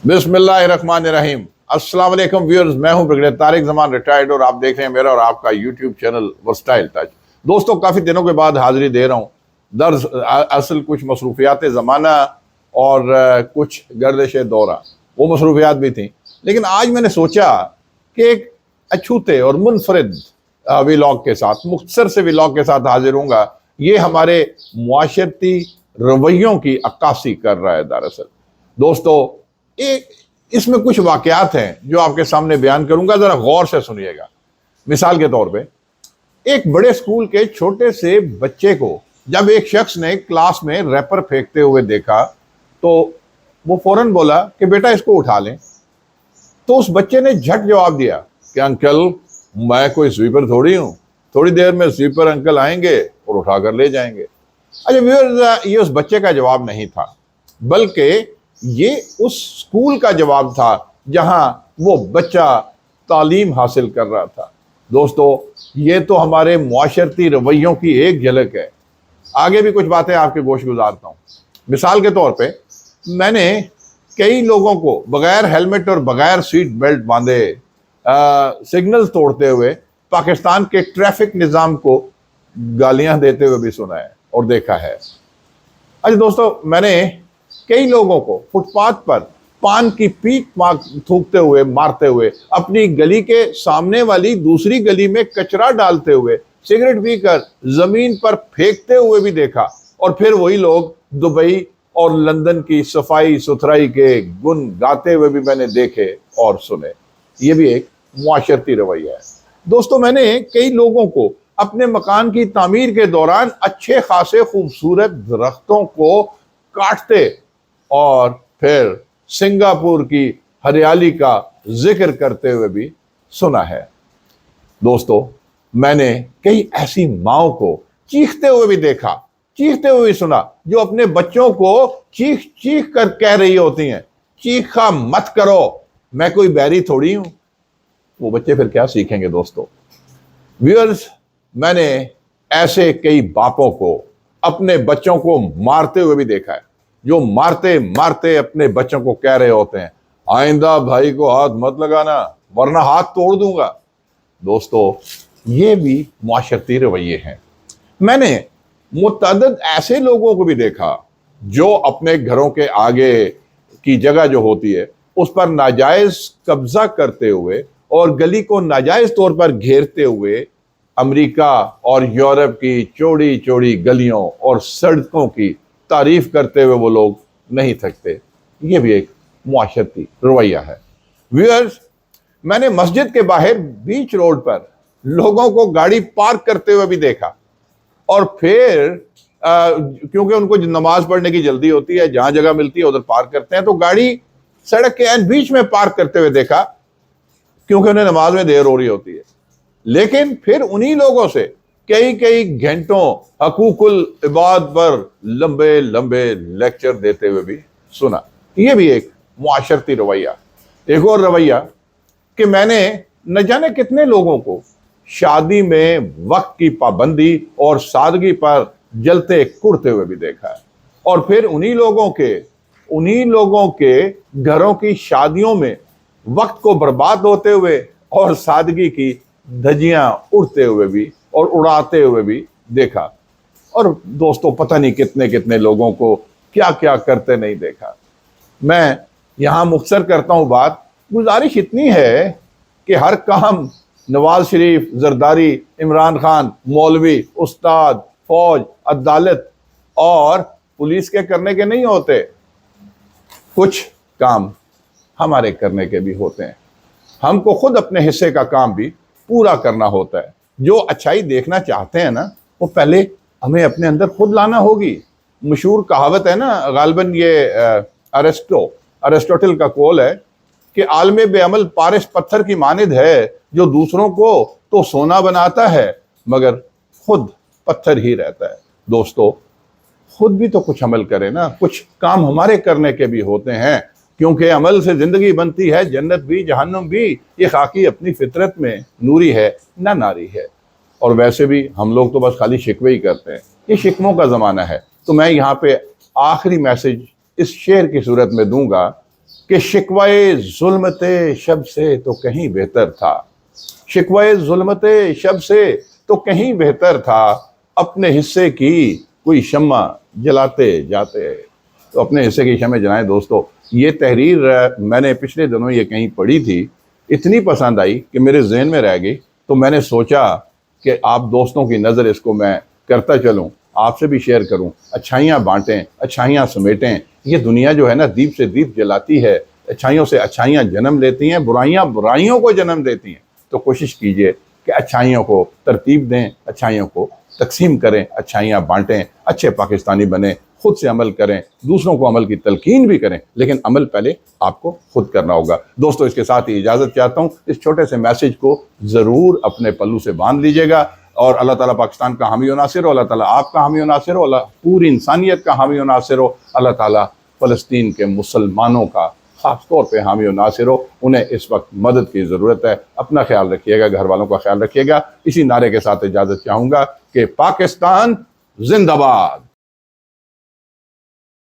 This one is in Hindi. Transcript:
बिस्मिल्लाहिर्रहमानिर्रहीम। अस्सलाम वालेकुम व्यूअर्स, मैं हूं ब्रिगेडियर तारिक जमान रिटायर्ड और आप देख रहे हैं मेरा और आपका यूट्यूब चैनल वर्सटाइल टच। दोस्तों, काफ़ी दिनों के बाद हाजिरी दे रहा हूं। असल कुछ मसरूफियात ज़माना और कुछ गर्दिश दौरा, वो मसरूफियात भी थी, लेकिन आज मैंने सोचा कि एक अछूते और मुनफरिद व्लॉग के साथ, मुख्तसर से व्लॉग के साथ हाजिर हूँगा। ये हमारे मुआशरती रवैयों की अक्कासी कर रहा है। दरअसल दोस्तों, एक इसमें कुछ वाकयात हैं जो आपके सामने बयान करूंगा, जरा गौर से सुनिएगा। मिसाल के तौर पे, एक बड़े स्कूल के छोटे से बच्चे को जब एक शख्स ने क्लास में रैपर फेंकते हुए देखा तो वो फौरन बोला कि बेटा इसको उठा लें। तो उस बच्चे ने झट जवाब दिया कि अंकल, मैं कोई स्वीपर थोड़ी हूं, थोड़ी देर में स्वीपर अंकल आएंगे और उठा कर ले जाएंगे। अच्छा व्यूअर्स, ये उस बच्चे का जवाब नहीं था, बल्कि ये उस स्कूल का जवाब था जहां वो बच्चा तालीम हासिल कर रहा था। दोस्तों, ये तो हमारे मुआशरती रवैयों की एक झलक है। आगे भी कुछ बातें आपके गोश गुजारता हूं। मिसाल के तौर पे, मैंने कई लोगों को बगैर हेलमेट और बगैर सीट बेल्ट बांधे सिग्नल तोड़ते हुए पाकिस्तान के ट्रैफिक निज़ाम को गालियां देते हुए भी सुना है और देखा है। अच्छा दोस्तों, मैंने कई लोगों को फुटपाथ पर पान की पीक थूकते हुए, मारते हुए, अपनी गली के सामने वाली दूसरी गली में कचरा डालते हुए, सिगरेट पीकर जमीन पर फेंकते हुए भी देखा। और फिर वही लोग दुबई और लंदन की सफाई सुथराई के गुण गाते हुए भी मैंने देखे और सुने। ये भी एक मुआशरती रवैया है। दोस्तों, मैंने कई लोगों को अपने मकान की तामीर के दौरान अच्छे खासे खूबसूरत दरख्तों को काटते और फिर सिंगापुर की हरियाली का जिक्र करते हुए भी सुना है। दोस्तों, मैंने कई ऐसी माओं को चीखते हुए भी देखा, चीखते हुए भी सुना, जो अपने बच्चों को चीख चीख कर कह रही होती हैं, चीखा मत करो, मैं कोई बैरी थोड़ी हूं। वो बच्चे फिर क्या सीखेंगे दोस्तों? व्यूअर्स, मैंने ऐसे कई बापों को अपने बच्चों को मारते हुए भी देखा है, जो मारते मारते अपने बच्चों को कह रहे होते हैं, आइंदा भाई को हाथ मत लगाना वरना हाथ तोड़ दूंगा। दोस्तों, ये भी मुआशरती रवैये हैं। मैंने मुतअद्दिद ऐसे लोगों को भी देखा जो अपने घरों के आगे की जगह जो होती है उस पर नाजायज कब्जा करते हुए और गली को नाजायज तौर पर घेरते हुए अमेरिका और यूरोप की चौड़ी चौड़ी गलियों और सड़कों की तारीफ करते हुए वो लोग नहीं थकते। ये भी एक मुआशरती रवैया है। व्यूअर्स, मैंने मस्जिद के बाहर बीच रोड पर लोगों को गाड़ी पार्क करते हुए भी देखा और फिर क्योंकि उनको नमाज पढ़ने की जल्दी होती है, जहां जगह मिलती है उधर पार्क करते हैं, तो गाड़ी सड़क के बीच में पार्क करते हुए देखा, क्योंकि उन्हें नमाज में देर हो रही होती है। लेकिन फिर उन्हीं लोगों से कई कई घंटों हकूकुल इबाद पर लंबे लंबे लेक्चर देते हुए भी सुना। यह भी एक मुआशरती रवैया। एक और रवैया कि मैंने न जाने कितने लोगों को शादी में वक्त की पाबंदी और सादगी पर जलते कुड़ते हुए भी देखा है। और फिर उन्हीं लोगों के घरों की शादियों में वक्त को बर्बाद होते हुए और सादगी की धज्जियां उड़ते हुए भी और उड़ाते हुए भी देखा। और दोस्तों, पता नहीं कितने कितने लोगों को क्या क्या करते नहीं देखा। मैं यहां मुख्तसर करता हूं बात। गुजारिश इतनी है कि हर काम नवाज शरीफ, जरदारी, इमरान खान, मौलवी, उस्ताद, फौज, अदालत और पुलिस के करने के नहीं होते। कुछ काम हमारे करने के भी होते हैं। हमको खुद अपने हिस्से का काम भी पूरा करना होता है। जो अच्छाई देखना चाहते हैं ना, वो पहले हमें अपने अंदर खुद लाना होगी। मशहूर कहावत है ना, गालिबन ये अरिस्टोटल का कौल है कि आलमे बेअमल पारिश पत्थर की मानिद है, जो दूसरों को तो सोना बनाता है मगर खुद पत्थर ही रहता है। दोस्तों, खुद भी तो कुछ अमल करें ना, कुछ काम हमारे करने के भी होते हैं, क्योंकि अमल से जिंदगी बनती है, जन्नत भी जहन्नुम भी। ये खाकी अपनी फितरत में नूरी है ना नारी है। और वैसे भी हम लोग तो बस खाली शिकवे ही करते हैं। ये शिकवों का ज़माना है। तो मैं यहाँ पे आखिरी मैसेज इस शेर की सूरत में दूंगा कि शिकवाए जुल्मते शब से तो कहीं बेहतर था, शिकवाए जुल्मते शब से तो कहीं बेहतर था, अपने हिस्से की कोई शम्मा जलाते जाते। तो अपने हिस्से की शम्मा जलाएं। दोस्तों, ये तहरीर मैंने पिछले दिनों ये कहीं पढ़ी थी, इतनी पसंद आई कि मेरे जहन में रह गई। तो मैंने सोचा कि आप दोस्तों की नज़र इसको मैं करता चलूँ, आपसे भी शेयर करूँ, अच्छाइयाँ बांटें, अच्छाइयाँ समेटें। ये दुनिया जो है ना, दीप से दीप जलाती है, अच्छाइयों से अच्छाइयाँ जन्म लेती हैं, बुराइयाँ बुराइयों को जन्म देती हैं। तो कोशिश कीजिए कि अच्छाइयों को तरतीब दें, अच्छाइयों को तकसीम करें, अच्छाइयाँ बांटें, अच्छे पाकिस्तानी बने, खुद से अमल करें, दूसरों को अमल की तलकीन भी करें, लेकिन अमल पहले आपको खुद करना होगा। दोस्तों, इसके साथ ही इजाज़त चाहता हूँ। इस छोटे से मैसेज को ज़रूर अपने पल्लू से बांध लीजिएगा और अल्लाह ताला पाकिस्तान का हामी व नासिर हो, अल्लाह ताला आपका हामी व नासिर हो, अल्लाह पूरी इंसानियत का हामी व नासिर हो, अल्लाह ताला फ़लस्तीन के मुसलमानों का ख़ास तौर पे हामी व नासिर हो। उन्हें इस वक्त मदद की ज़रूरत है। अपना ख्याल रखिएगा, घर वालों का ख्याल रखिएगा। इसी नारे के साथ इजाज़त चाहूँगा कि पाकिस्तान जिंदाबाद।